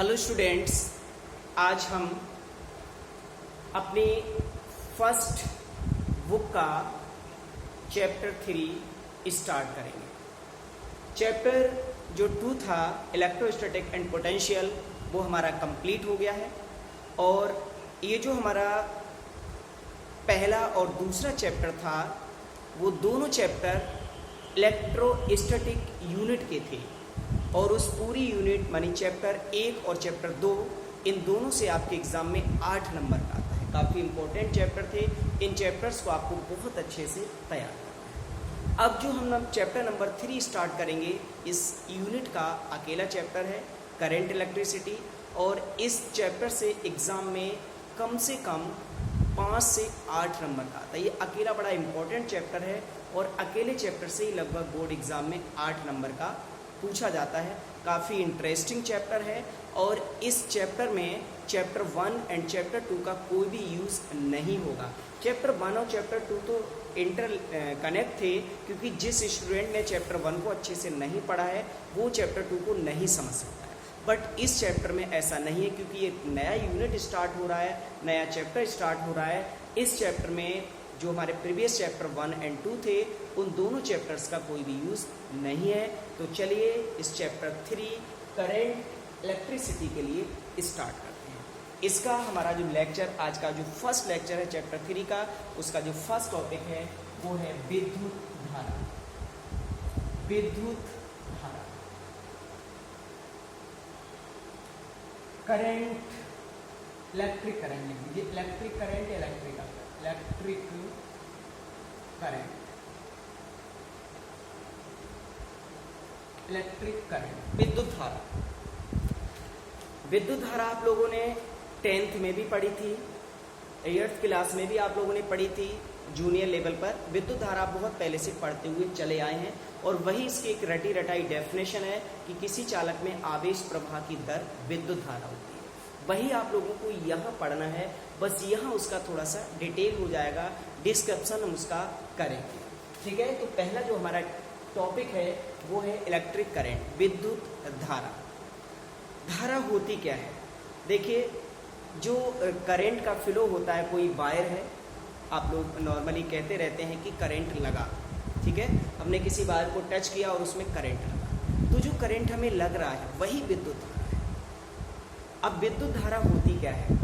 Hello students, आज हम अपनी फर्स्ट बुक का चैप्टर 3 स्टार्ट करेंगे। चैप्टर जो 2 था इलेक्ट्रोस्टैटिक एंड पोटेंशियल, वो हमारा कंप्लीट हो गया है। और ये जो हमारा पहला और दूसरा चैप्टर था, वो दोनों चैप्टर इलेक्ट्रोस्टैटिक यूनिट के थे। और उस पूरी यूनिट मानी चैप्टर 1 और चैप्टर 2, इन दोनों से आपके एग्जाम में 8 नंबर का आता है। काफ़ी इंपॉर्टेंट चैप्टर थे। इन चैप्टर्स को आपको बहुत अच्छे से तैयार करना है। अब जो हम चैप्टर नंबर 3 स्टार्ट करेंगे, इस यूनिट का अकेला चैप्टर है करंट इलेक्ट्रिसिटी। और इस चैप्टर से एग्ज़ाम में कम से कम 5 से 8 नंबर का आता है। ये अकेला बड़ा इंपॉर्टेंट चैप्टर है और अकेले चैप्टर से ही लगभग बोर्ड एग्ज़ाम में 8 नंबर का पूछा जाता है। काफ़ी इंटरेस्टिंग चैप्टर है। और इस चैप्टर में चैप्टर 1 एंड चैप्टर 2 का कोई भी यूज़ नहीं होगा। चैप्टर 1 और चैप्टर 2 तो इंटर कनेक्ट थे, क्योंकि जिस स्टूडेंट ने चैप्टर 1 को अच्छे से नहीं पढ़ा है वो चैप्टर 2 को नहीं समझ सकता है। बट इस चैप्टर में ऐसा नहीं है, क्योंकि एक नया यूनिट स्टार्ट हो रहा है, नया चैप्टर स्टार्ट हो रहा है। इस चैप्टर में जो हमारे प्रीवियस चैप्टर 1 एंड 2 थे, उन दोनों चैप्टर्स का कोई भी यूज़ नहीं है। तो चलिए इस चैप्टर 3 करंट इलेक्ट्रिसिटी के लिए स्टार्ट करते हैं। इसका हमारा जो लेक्चर, आज का जो फर्स्ट लेक्चर है चैप्टर 3 का, उसका जो फर्स्ट टॉपिक है वो है विद्युत धारा। विद्युत धारा, करंट, इलेक्ट्रिक करंट लिख लीजिए। इलेक्ट्रिक करंट या electrical, electric current, electric current, विद्युत धारा। विद्युत धारा आप लोगों ने 10th में भी पढ़ी थी, 8th क्लास में भी आप लोगों ने पढ़ी थी, जूनियर लेवल पर। विद्युत धारा बहुत पहले से पढ़ते हुए चले आए हैं। और वही इसकी एक रटी रटाई डेफिनेशन है कि किसी चालक में आवेश प्रवाह की दर विद्युत धारा होती है। वही आप लोगों को यहाँ पढ़ना है, बस यहाँ उसका थोड़ा सा डिटेल हो जाएगा, डिस्क्रिप्शन हम उसका करेंगे। ठीक है, तो पहला जो हमारा टॉपिक है वो है इलेक्ट्रिक करंट, विद्युत धारा। धारा होती क्या है? देखिए, जो करंट का फ्लो होता है, कोई वायर है, आप लोग नॉर्मली कहते रहते हैं कि करंट लगा। ठीक है, हमने किसी वायर को टच किया और उसमें करंट लगा, तो जो करंट हमें लग रहा है वही विद्युत धारा है। अब विद्युत धारा होती क्या है?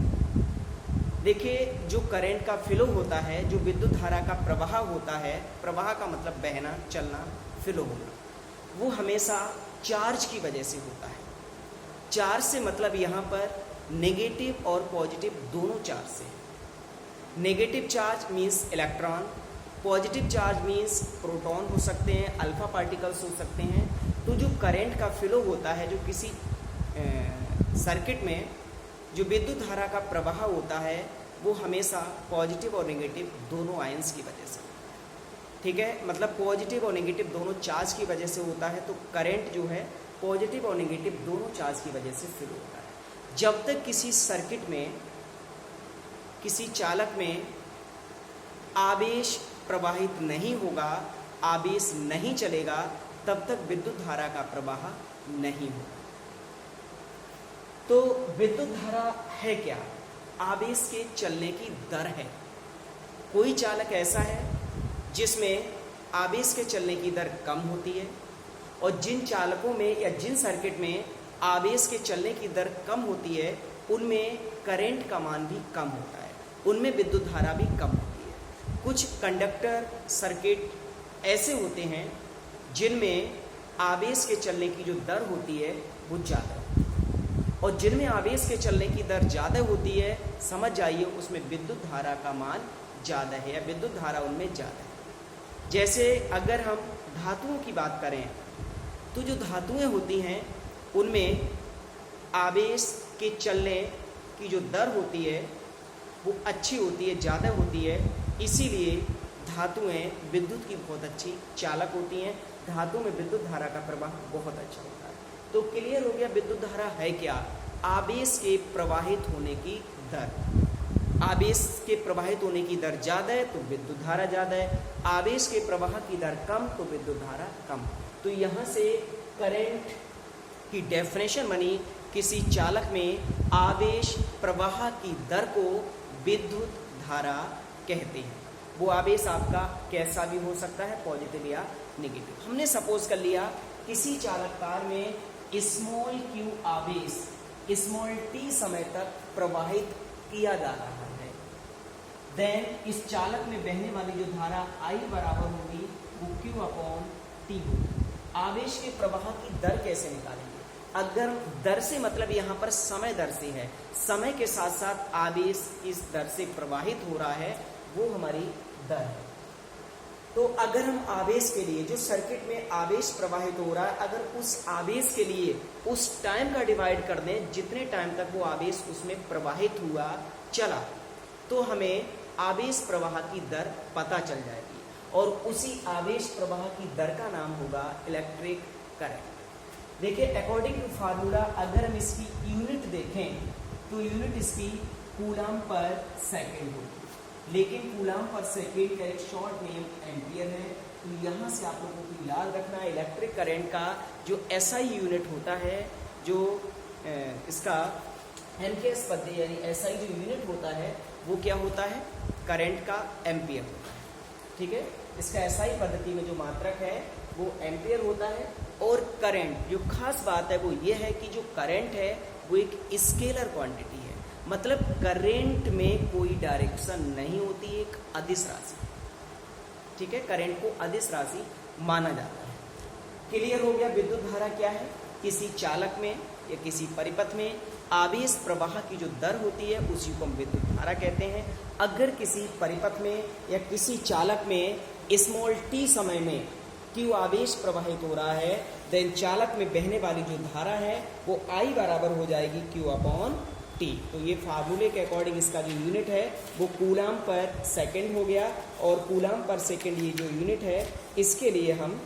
देखिए, जो करंट का फ्लो होता है, जो विद्युत धारा का प्रवाह होता है, प्रवाह का मतलब बहना, चलना, फ्लो होना, वो हमेशा चार्ज की वजह से होता है। चार्ज से मतलब यहाँ पर नेगेटिव और पॉजिटिव दोनों चार्ज से। Negative charge means electron, positive charge means proton हो सकते हैं, अल्फा पार्टिकल्स हो सकते हैं। तो जो करंट का फ्लो होता है, जो किसी सर्किट में जो विद्युत धारा का प्रवाह होता है, वो हमेशा पॉजिटिव और नेगेटिव दोनों आयंस की वजह से। ठीक है, मतलब पॉजिटिव और नेगेटिव दोनों चार्ज की वजह से होता है। तो करंट जो है पॉजिटिव और नेगेटिव दोनों चार्ज की वजह से फ्लो होता है। जब तक किसी सर्किट में, किसी चालक में आवेश प्रवाहित नहीं होगा, आवेश नहीं चलेगा, तब तक विद्युत धारा का प्रवाह नहीं होगा। तो विद्युत धारा है क्या? आवेश के चलने की दर है। कोई चालक ऐसा है जिसमें आवेश के चलने की दर कम होती है, और जिन चालकों में या जिन सर्किट में आवेश के चलने की दर कम होती है, उनमें करंट का मान भी कम होता है, उनमें विद्युत धारा भी कम होती है। कुछ कंडक्टर सर्किट ऐसे होते हैं जिनमें आवेश के चलने की जो दर होती है वो ज़्यादा होती है, और जिनमें आवेश के चलने की दर ज़्यादा होती है, समझ जाइए उसमें विद्युत धारा का मान ज़्यादा है या विद्युत धारा उनमें ज़्यादा है। जैसे अगर हम धातुओं की बात करें, तो जो धातुएं होती हैं उनमें आवेश के चलने की जो दर होती है वो अच्छी होती है, ज़्यादा होती है। इसीलिए धातुएं विद्युत की बहुत अच्छी चालक होती हैं। धातु में विद्युत धारा का प्रवाह बहुत अच्छा होता है। तो क्लियर हो गया, विद्युत धारा है क्या? आवेश के प्रवाहित होने की दर। आवेश के प्रवाहित होने की दर ज़्यादा है तो विद्युत धारा ज़्यादा है, आवेश के प्रवाह की दर कम तो विद्युत धारा कम। तो यहाँ से करंट की डेफिनेशन बनी, किसी चालक में आवेश प्रवाह की दर को विद्युत धारा कहते हैं। वो आवेश आपका कैसा भी हो सकता है, पॉजिटिव या नेगेटिव। हमने सपोज कर लिया किसी चालक कार में स्मॉल क्यू आवेश स्मॉल टी समय तक प्रवाहित किया जा रहा है, देन इस चालक में बहने वाली जो धारा I बराबर होगी वो Q अपॉन टी होगी। आवेश के प्रवाह की दर कैसे निकालेंगे? अगर दर से मतलब यहाँ पर समय दर से है, समय के साथ साथ आवेश इस दर से प्रवाहित हो रहा है, वो हमारी दर है। तो अगर हम आवेश के लिए, जो सर्किट में आवेश प्रवाहित हो रहा है, अगर उस आवेश के लिए उस टाइम का डिवाइड कर दें जितने टाइम तक वो आवेश उसमें प्रवाहित हुआ चला, तो हमें आवेश प्रवाह की दर पता चल जाएगी और उसी आवेश प्रवाह की दर का नाम होगा इलेक्ट्रिक करंट। देखिए अकॉर्डिंग टू फार्मूला अगर हम इसकी यूनिट देखें तो यूनिट इसकी कूलम पर सेकेंड होगी, लेकिन कूलम पर सेकेंड का एक शॉर्ट नेम एम्पियर है। तो यहाँ से आप लोगों को याद रखना है इलेक्ट्रिक करंट का जो एसआई यूनिट होता है, जो इसका एमकेएस पद्धति यानी एसआई जो यूनिट होता है वो क्या होता है, करंट का एम्पियर होता है। ठीक है, इसका एसआई पद्धति में जो मात्रक है वो एम्पियर होता है। और करंट जो खास बात है वो ये है कि जो करंट है वो एक स्केलर क्वांटिटी है, मतलब करंट में कोई डायरेक्शन नहीं होती, एक अदिश राशि। ठीक है, करंट को अदिश राशि माना जाता है। क्लियर हो गया विद्युत धारा क्या है? किसी चालक में या किसी परिपथ में आवेश प्रवाह की जो दर होती है उसी को हम विद्युत धारा कहते हैं। अगर किसी परिपथ में या किसी चालक में स्मॉल टी समय में क्यू आवेश प्रवाहित हो रहा है, देन चालक में बहने वाली जो धारा है वो I बराबर हो जाएगी Q अपॉन टी। तो ये फार्मूले के अकॉर्डिंग इसका जो यूनिट है वो कूलम पर सेकेंड हो गया, और कूलम पर सेकेंड ये जो यूनिट है इसके लिए हम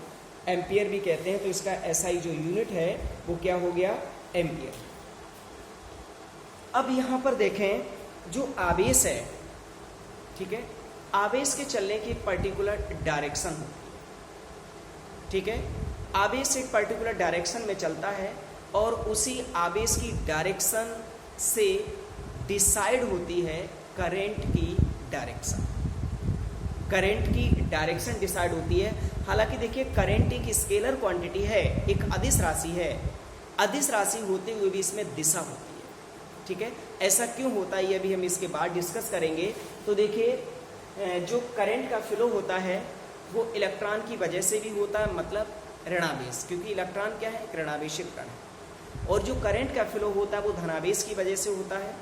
एम्पियर भी कहते हैं। तो इसका एसआई जो यूनिट है वो क्या हो गया, एम्पियर। अब यहाँ पर देखें जो आवेश है, ठीक है, आवेश के चलने की पर्टिकुलर डायरेक्शन होती है। ठीक है, आवेश एक पर्टिकुलर डायरेक्शन में चलता है और उसी आवेश की डायरेक्शन से डिसाइड होती है करंट की डायरेक्शन। करंट की डायरेक्शन डिसाइड होती है। हालांकि देखिए करंट एक स्केलर क्वांटिटी है, एक अदिश राशि है। अदिश राशि होते हुए भी इसमें दिशा होती है। ठीक है, ऐसा क्यों होता है ये अभी हम इसके बाद डिस्कस करेंगे। तो देखिए जो करंट का फ्लो होता है वो इलेक्ट्रॉन की वजह से भी होता है, मतलब ऋणावेश, क्योंकि इलेक्ट्रॉन क्या है, एक ऋणावेशित कण है। और जो करंट का फ्लो होता है वो धनावेश की वजह से होता है,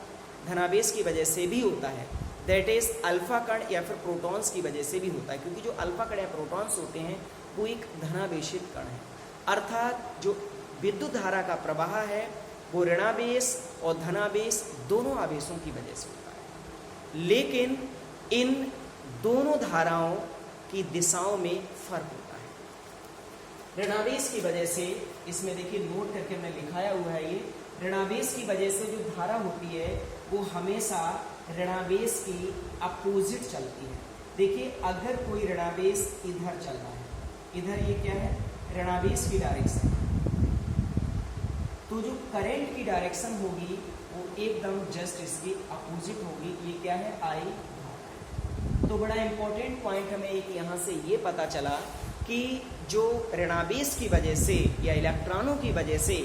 धनावेश की वजह से भी होता है, दैट इज अल्फा कण या फिर प्रोटॉन्स की वजह से भी होता है, क्योंकि जो अल्फा कण या प्रोटॉन्स होते हैं वो एक धनावेशित कण है। अर्थात जो विद्युत धारा का प्रवाह है वो ऋणावेश और धनावेश दोनों आवेशों की वजह से होता है, लेकिन इन दोनों धाराओं की दिशाओं में फर्क होता है। ऋणावेश की वजह से, इसमें देखिए नोट करके हमने लिखाया हुआ है, ये ऋणावेश की वजह से जो धारा होती है वो हमेशा ऋणावेश की अपोजिट चलती है। देखिए अगर कोई ऋणावेश इधर चल रहा है, इधर ये क्या है, ऋणावेश की डायरेक्शन, तो जो करंट की डायरेक्शन होगी वो एकदम जस्ट इसकी अपोजिट होगी। ये क्या है, I। तो बड़ा इंपॉर्टेंट पॉइंट हमें एक यहाँ से ये पता चला कि जो ऋणावेश की वजह से या इलेक्ट्रॉनों की वजह से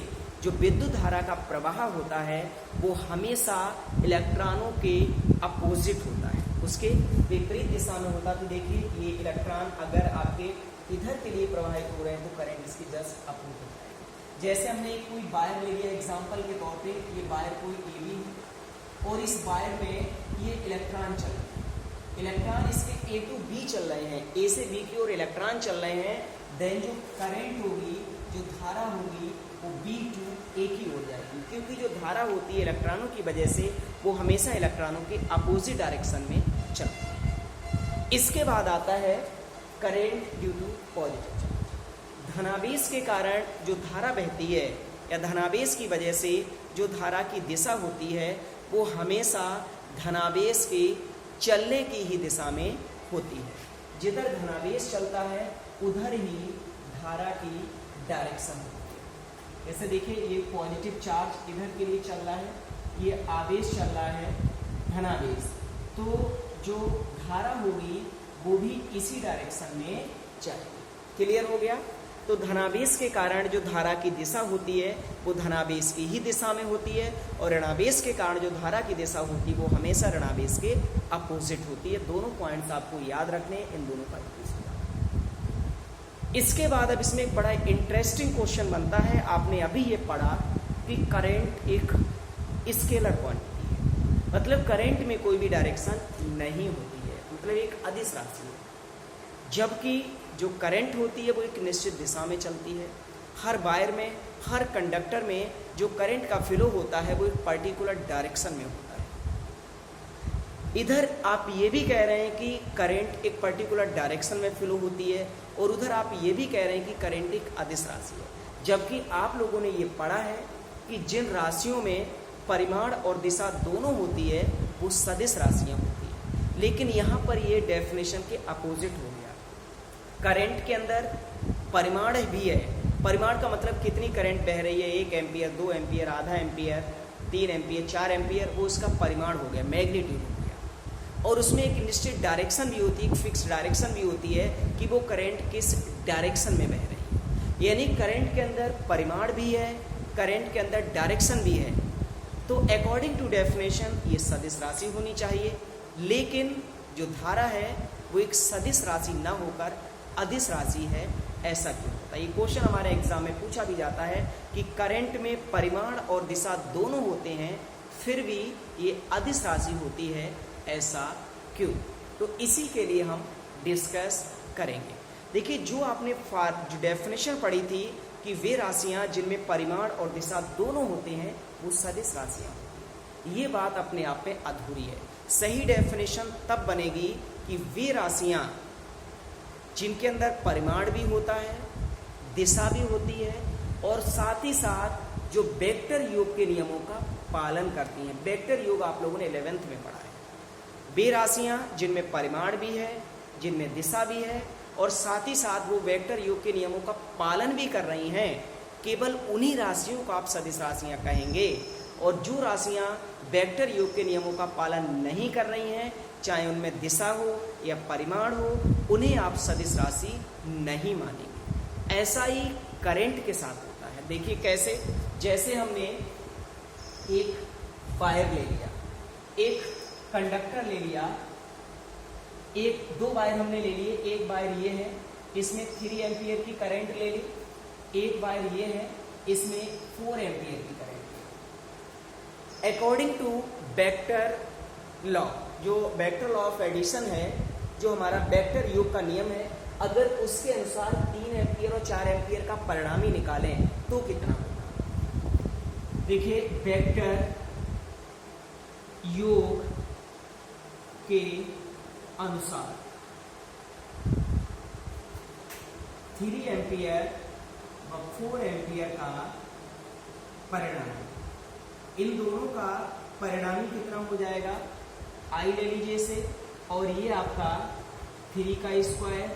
जो विद्युत धारा का प्रवाह होता है वो हमेशा इलेक्ट्रॉनों के अपोजिट होता है, उसके विपरीत दिशा में होता है। तो देखिए ये इलेक्ट्रॉन अगर आपके इधर के लिए प्रवाहित हो रहे हैं तो करंट इसकी जस्ट अपोजिट होता है। जैसे हमने एक कोई वायर ले लिया एग्जाम्पल के तौर पे, ये वायर कोई AB है और इस वायर में ये इलेक्ट्रॉन चल रहे हैं, इलेक्ट्रॉन इसके A to B चल रहे हैं, A से B की ओर इलेक्ट्रॉन चल रहे हैं, देन जो करंट होगी, जो धारा होगी वो B to A की ओर जाएगी, क्योंकि जो धारा होती है इलेक्ट्रॉनों की वजह से वो हमेशा इलेक्ट्रॉनों के अपोजिट डायरेक्शन में चलती है। इसके बाद आता है current due to positive charge. धनावेश के कारण जो धारा बहती है या धनावेश की वजह से जो धारा की दिशा होती है वो हमेशा धनावेश के चलने की ही दिशा में होती है। जिधर धनावेश चलता है उधर ही धारा की डायरेक्शन होती है। जैसे देखिए ये पॉजिटिव चार्ज इधर के लिए चल रहा है, ये आवेश चल रहा है धनावेश, तो जो धारा होगी वो भी इसी डायरेक्शन में जाएगी। क्लियर हो गया? तो धनावेश के कारण जो धारा की दिशा होती है वो धनावेश की ही दिशा में होती है, और ऋणावेश के कारण जो धारा की दिशा होती है वो हमेशा ऋणावेश के अपोजिट होती है। दोनों पॉइंट्स आपको याद रखने, इन दोनों का यूज करना। इसके बाद अब इसमें एक बड़ा इंटरेस्टिंग क्वेश्चन बनता है। आपने अभी ये पढ़ा कि करंट एक स्केलर क्वांटिटी है, मतलब करंट में कोई भी डायरेक्शन नहीं होती है, मतलब एक अदिश राशि है, जबकि जो करंट होती है वो एक निश्चित दिशा में चलती है। हर वायर में, हर कंडक्टर में जो करंट का फ्लो होता है वो एक पर्टिकुलर डायरेक्शन में होता है। इधर आप ये भी कह रहे हैं कि करंट एक पर्टिकुलर डायरेक्शन में फ्लो होती है, और उधर आप ये भी कह रहे हैं कि करंट एक अदिश राशि है, जबकि आप लोगों ने ये पढ़ा है कि जिन राशियों में परिमाण और दिशा दोनों होती है वो सदिश राशियाँ होती है। लेकिन यहाँ पर ये डेफिनेशन के अपोजिट हो गया। करंट के अंदर परिमाण भी है, परिमाण का मतलब कितनी करंट बह रही है, 1 एम्पियर, 2 एम्पियर, आधा एम्पियर, 3 एम्पियर, 4 एम्पियर, वो उसका परिमाण हो गया, मैग्नीट्यूड हो गया। और उसमें एक निश्चित डायरेक्शन भी होती है, एक फिक्स डायरेक्शन भी होती है कि वो करंट किस डायरेक्शन में बह रही है। यानी करंट के अंदर परिमाण भी है, करंट के अंदर डायरेक्शन भी है। तो अकॉर्डिंग टू डेफिनेशन ये सदिश राशि होनी चाहिए, लेकिन जो धारा है वो एक सदिश राशि ना होकर अदिश राशि है। ऐसा क्यों होता है? ये क्वेश्चन हमारे एग्जाम में पूछा भी जाता है कि करंट में परिमाण और दिशा दोनों होते हैं, फिर भी ये अदिश राशि होती है, ऐसा क्यों? तो इसी के लिए हम डिस्कस करेंगे। देखिए, जो आपने जो डेफिनेशन पढ़ी थी कि वे राशियां जिनमें परिमाण और दिशा दोनों होते हैं वो सदिश राशियां होती हैं, ये बात अपने आप में अधूरी है। सही डेफिनेशन तब बनेगी कि वे राशियां जिनके अंदर परिमाण भी होता है, दिशा भी होती है, और साथ ही साथ जो वेक्टर योग के नियमों का पालन करती हैं। वेक्टर योग आप लोगों ने 11th में पढ़ा है। वे राशियां जिनमें परिमाण भी है, जिनमें दिशा भी है, और साथ ही साथ वो वेक्टर योग के नियमों का पालन भी कर रही हैं, केवल उन्हीं राशियों को आप सदिश राशियां कहेंगे। और जो राशियां वेक्टर योग के नियमों का पालन नहीं कर रही हैं, चाहे उनमें दिशा हो या परिमाण हो, उन्हें आप सदिश राशि नहीं मानेंगे। ऐसा ही करंट के साथ होता है। देखिए कैसे, जैसे हमने एक वायर ले लिया, एक कंडक्टर ले लिया, दो वायर हमने ले लिए। एक वायर ये है, इसमें 3 एम्पियर की करंट ले ली। एक वायर ये है, इसमें 4 एम्पियर की करंट ले ली। अकॉर्डिंग टू वेक्टर लॉ, जो वेक्टर लॉ ऑफ एडिशन है, जो हमारा वेक्टर योग का नियम है, अगर उसके अनुसार 3 एम्पियर और 4 एम्पियर का परिणामी निकालें तो कितना होगा? देखिए, वेक्टर योग के अनुसार 3 एम्पियर व 4 एम्पियर का परिणाम, इन दोनों का परिणामी कितना हो जाएगा? आई ले लीजिए इसे, और ये आपका 3 का स्क्वायर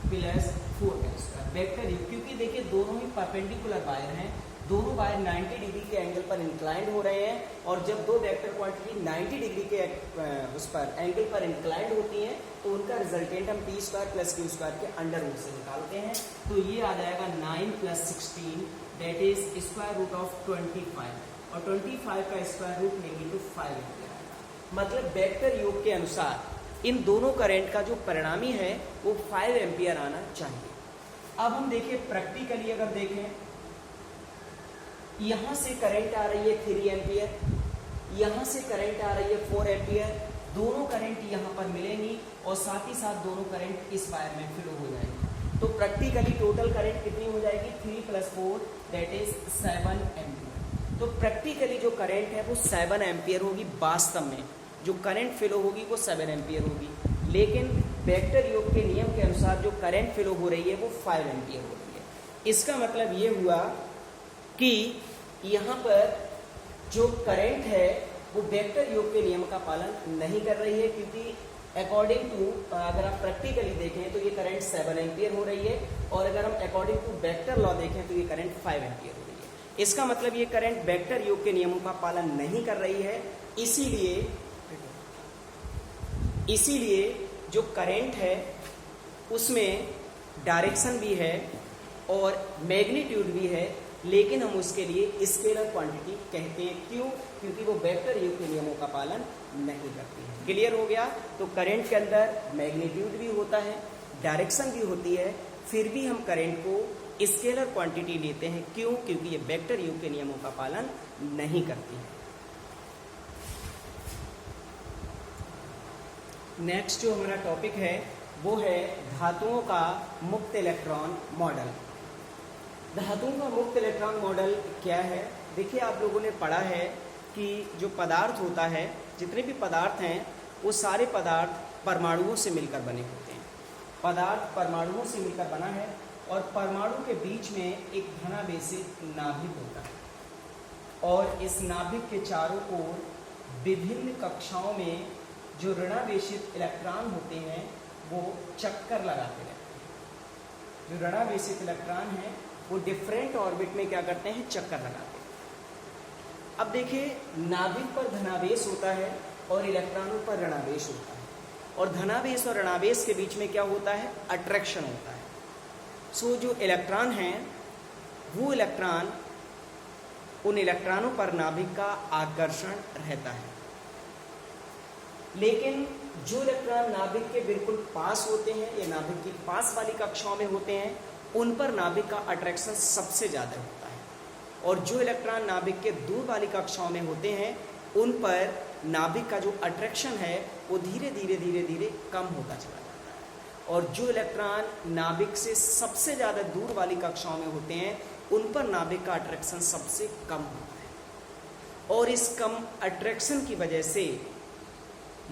प्लस 4 का स्क्वायर। वेक्टर योग, क्योंकि देखिए दोनों ही परपेंडिकुलर वायर हैं, दोनों वायर 90 डिग्री के एंगल पर इंक्लाइंड हो रहे हैं, और जब दो वेक्टर क्वांटिटी 90 डिग्री के उस पर एंगल पर इंक्लाइंड होती हैं तो उनका रिजल्टेंट हम t square plus q square के अंडर रूट से निकालते हैं। तो ये आ जाएगा 9 + 16 that is square root of 25, और 25 का स्क्वायर रूट लेंगे तो 5 एम्पियर आएगा। मतलब वेक्टर योग के अनुसार इन दोनों करंट का जो परिणामी है वो 5 एम्पियर आना चाहिए। अब हम देखिए प्रैक्टिकली, अगर देखें, यहां से करंट आ रही है 3 एम्पियर, यहां से करंट आ रही है 4 एम्पियर, दोनों करंट यहां पर मिलेंगी और साथ ही साथ दोनों करंट इस वायर में फ्लो हो जाएंगे। तो प्रैक्टिकली टोटल करंट कितनी हो जाएगी? 3 + 4 दैट इज 7 एम्पियर। तो प्रैक्टिकली जो करंट है वो 7 एम्पियर होगी। वास्तव में जो करंट फ्लो होगी वो 7 एम्पियर होगी, लेकिन वेक्टर योग के नियम के अनुसार जो करंट फ्लो हो रही है वो 5 एम्पियर हो रही है। इसका मतलब ये हुआ कि यहाँ पर जो करंट है वो वेक्टर योग के नियम का पालन नहीं कर रही है, क्योंकि अकॉर्डिंग टू, अगर आप प्रैक्टिकली देखें तो ये करंट 7 एम्पियर हो रही है, और अगर हम अकॉर्डिंग टू वेक्टर लॉ देखें तो ये करंट 5 एम्पियर हो रही है। इसका मतलब ये करंट वेक्टर योग के नियमों का पालन नहीं कर रही है, इसीलिए जो करंट है उसमें डायरेक्शन भी है और मैग्नीट्यूड भी है, लेकिन हम उसके लिए स्केलर क्वांटिटी कहते हैं। क्यों? क्योंकि वो वेक्टर योग के नियमों का पालन नहीं करती है। क्लियर हो गया? तो करंट के अंदर मैग्नीट्यूड भी होता है, डायरेक्शन भी होती है, फिर भी हम करंट को स्केलर क्वांटिटी लेते हैं। क्यों? क्योंकि ये वेक्टर योग के नियमों का पालन नहीं करती है। नेक्स्ट जो हमारा टॉपिक है वो है धातुओं का मुक्त इलेक्ट्रॉन मॉडल। धातुओं का मुक्त इलेक्ट्रॉन मॉडल क्या है? देखिए, आप लोगों ने पढ़ा है कि जो पदार्थ होता है, जितने भी पदार्थ हैं वो सारे पदार्थ परमाणुओं से मिलकर बने होते हैं। पदार्थ परमाणुओं से मिलकर बना है और परमाणु के बीच में एक धनावेशित नाभिक होता है और इस नाभिक के चारों ओर विभिन्न कक्षाओं में जो ऋणावेशित इलेक्ट्रॉन होते हैं वो चक्कर लगाते रहते हैं। जो ऋणावेशित इलेक्ट्रॉन है वो डिफरेंट ऑर्बिट में क्या करते हैं? चक्कर लगाते हैं। अब देखिए, नाभिक पर धनावेश होता है और इलेक्ट्रॉनों पर ऋणावेश होता है, और धनावेश और ऋणावेश के बीच में क्या होता है? अट्रैक्शन होता है। सो जो इलेक्ट्रॉन हैं वो इलेक्ट्रॉन, उन इलेक्ट्रॉनों पर नाभिक का आकर्षण रहता है, लेकिन जो इलेक्ट्रॉन नाभिक के बिल्कुल पास होते हैं या नाभिक की पास वाली कक्षाओं में होते हैं उन पर नाभिक का अट्रैक्शन सबसे ज़्यादा होता है, और जो इलेक्ट्रॉन नाभिक के दूर वाली कक्षाओं में होते हैं उन पर नाभिक का जो अट्रैक्शन है वो धीरे धीरे कम होता चला जाता है, और जो इलेक्ट्रॉन नाभिक से सबसे ज़्यादा दूर वाली कक्षाओं में होते हैं उन पर नाभिक का अट्रैक्शन सबसे कम होता है। और इस कम अट्रैक्शन की वजह से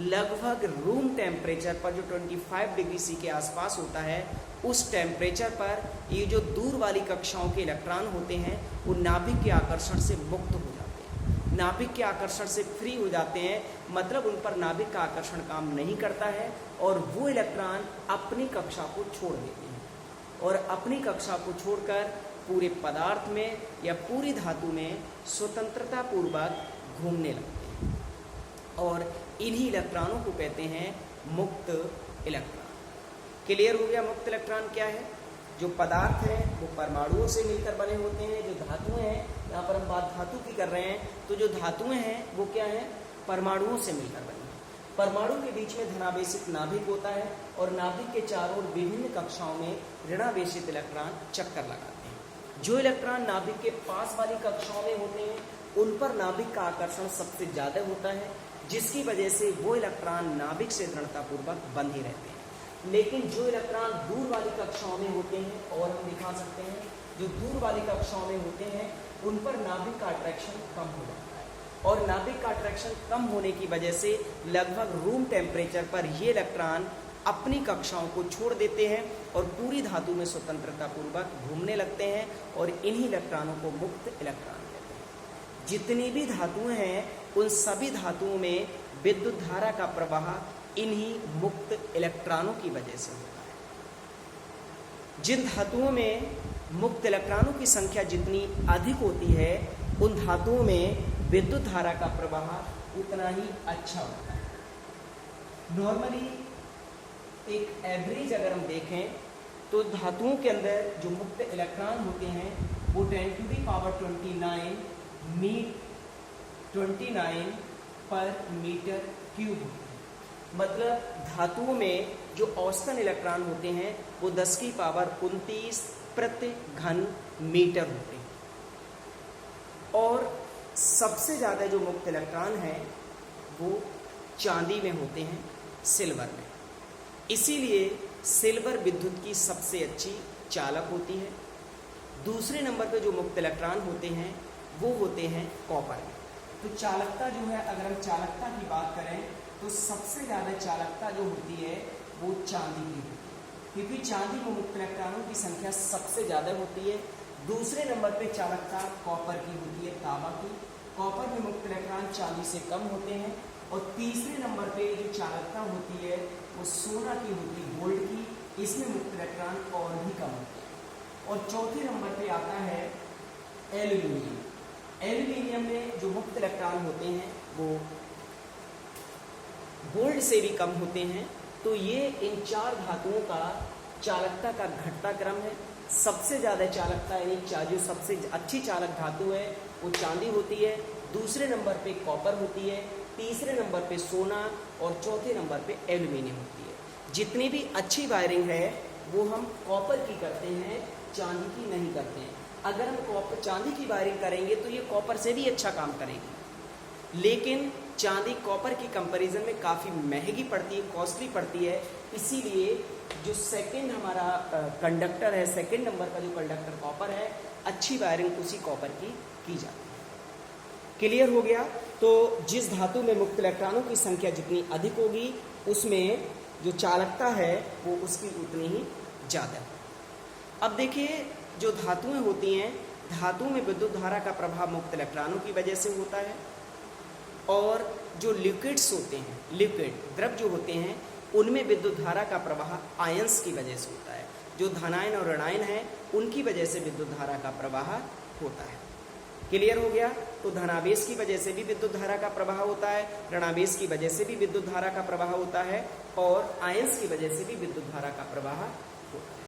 लगभग रूम टेम्परेचर पर, जो 25 डिग्री सी के आसपास होता है, उस टेम्परेचर पर ये जो दूर वाली कक्षाओं के इलेक्ट्रॉन होते हैं वो नाभिक के आकर्षण से मुक्त हो जाते हैं, नाभिक के आकर्षण से फ्री हो जाते हैं। मतलब उन पर नाभिक का आकर्षण काम नहीं करता है और वो इलेक्ट्रॉन अपनी कक्षा को छोड़ देते हैं और अपनी कक्षा को छोड़कर पूरे पदार्थ में या पूरी धातु में स्वतंत्रता पूर्वक घूमने लगते हैं, और इन्हीं इलेक्ट्रॉनों को कहते हैं मुक्त इलेक्ट्रॉन। क्लियर हो गया? मुक्त इलेक्ट्रॉन क्या है? जो पदार्थ है वो परमाणुओं से मिलकर बने होते हैं। जो धातुएं हैं, यहाँ पर हम बात धातु की कर रहे हैं, तो जो धातुएं हैं वो क्या है? परमाणुओं से मिलकर बनी है। परमाणु के बीच में धनावेशित नाभिक होता है और नाभिक के चारों ओर विभिन्न कक्षाओं में ऋणावेशित इलेक्ट्रॉन चक्कर लगाते हैं। जो इलेक्ट्रॉन नाभिक के पास वाली कक्षाओं में होते हैं उन पर नाभिक का आकर्षण सबसे ज़्यादा होता है, जिसकी वजह से वो इलेक्ट्रॉन नाभिक से दृढ़तापूर्वक बंधे रहते हैं। लेकिन जो इलेक्ट्रॉन दूर वाली कक्षाओं में होते हैं, और हम दिखा सकते हैं, जो दूर वाली कक्षाओं में होते हैं उन पर नाभिक का अट्रैक्शन कम हो जाता है, और नाभिक का अट्रैक्शन कम होने की वजह से लगभग रूम टेम्परेचर पर ये इलेक्ट्रॉन अपनी कक्षाओं को छोड़ देते हैं और पूरी धातु में स्वतंत्रता पूर्वक घूमने लगते हैं, और इन्हीं इलेक्ट्रॉनों को मुक्त इलेक्ट्रॉन कहते हैं। जितनी भी धातुएं हैं उन सभी धातुओं में विद्युत धारा का प्रवाह इन्हीं मुक्त इलेक्ट्रॉनों की वजह से होता है। जिन धातुओं में मुक्त इलेक्ट्रॉनों की संख्या जितनी अधिक होती है उन धातुओं में विद्युत धारा का प्रवाह उतना ही अच्छा होता है। नॉर्मली एक एवरेज अगर हम देखें तो धातुओं के अंदर जो मुक्त इलेक्ट्रॉन होते हैं वो 10⁻29 पर मीटर क्यूब होते हैं। मतलब धातुओं में जो औसतन इलेक्ट्रॉन होते हैं वो 10⁻29 प्रति घन मीटर होते हैं, और सबसे ज़्यादा जो मुक्त इलेक्ट्रॉन हैं वो चांदी में होते हैं, सिल्वर में। इसीलिए सिल्वर विद्युत की सबसे अच्छी चालक होती है। दूसरे नंबर पे जो मुक्त इलेक्ट्रॉन होते हैं वो होते हैं कॉपर में। तो चालकता जो है, अगर हम चालकता की बात करें तो सबसे ज़्यादा चालकता जो होती है वो चांदी की होती है, क्योंकि चांदी में मुक्त इलेक्ट्रॉनों की संख्या सबसे ज़्यादा होती है। दूसरे नंबर पे चालकता कॉपर की होती है, तांबा की। कॉपर में मुक्त इलेक्ट्रॉन चांदी से कम होते हैं। और तीसरे नंबर पे जो चालकता होती है वो सोना की होती है, गोल्ड की। इसमें मुक्त इलेक्ट्रॉन और भी कम होते हैं। और चौथे नंबर पे आता है एल्यूमिनियम। एल्यूमिनियम में जो मुक्त इलेक्ट्रॉन होते हैं वो गोल्ड से भी कम होते हैं। तो ये इन चार धातुओं का चालकता का घटता क्रम है। सबसे ज़्यादा चालकता यानी जो सबसे अच्छी चालक धातु है वो चांदी होती है, दूसरे नंबर पे कॉपर होती है, तीसरे नंबर पे सोना और चौथे नंबर पे एल्यूमिनियम होती है। जितनी भी अच्छी वायरिंग है वो हम कॉपर की करते हैं, चांदी की नहीं करते हैं। अगर हम चांदी की वायरिंग करेंगे तो ये कॉपर से भी अच्छा काम करेगी, लेकिन चांदी कॉपर की कंपैरिजन में काफ़ी महंगी पड़ती है, कॉस्टली पड़ती है। इसीलिए जो सेकंड हमारा कंडक्टर है, सेकंड नंबर का जो कंडक्टर कॉपर है, अच्छी वायरिंग उसी कॉपर की जाती है। क्लियर हो गया? तो जिस धातु में मुक्त इलेक्ट्रॉनों की संख्या जितनी अधिक होगी उसमें जो चालकता है वो उसकी उतनी ही ज़्यादा है। अब देखिए जो धातुएं होती हैं, धातु में विद्युत धारा का प्रभाव मुक्त इलेक्ट्रॉनों की वजह से होता है, और जो लिक्विड्स होते हैं, लिक्विड द्रव जो होते हैं, उनमें विद्युत धारा का प्रवाह आयंस की वजह से होता है। जो धनायन और ऋणायन है उनकी वजह से विद्युत धारा का प्रवाह होता है। क्लियर हो गया? तो धनावेश की वजह से भी विद्युत धारा का प्रवाह होता है, ऋणावेश की वजह से भी विद्युत धारा का प्रवाह होता है, और आयंस की वजह से भी विद्युत धारा का प्रवाह होता है।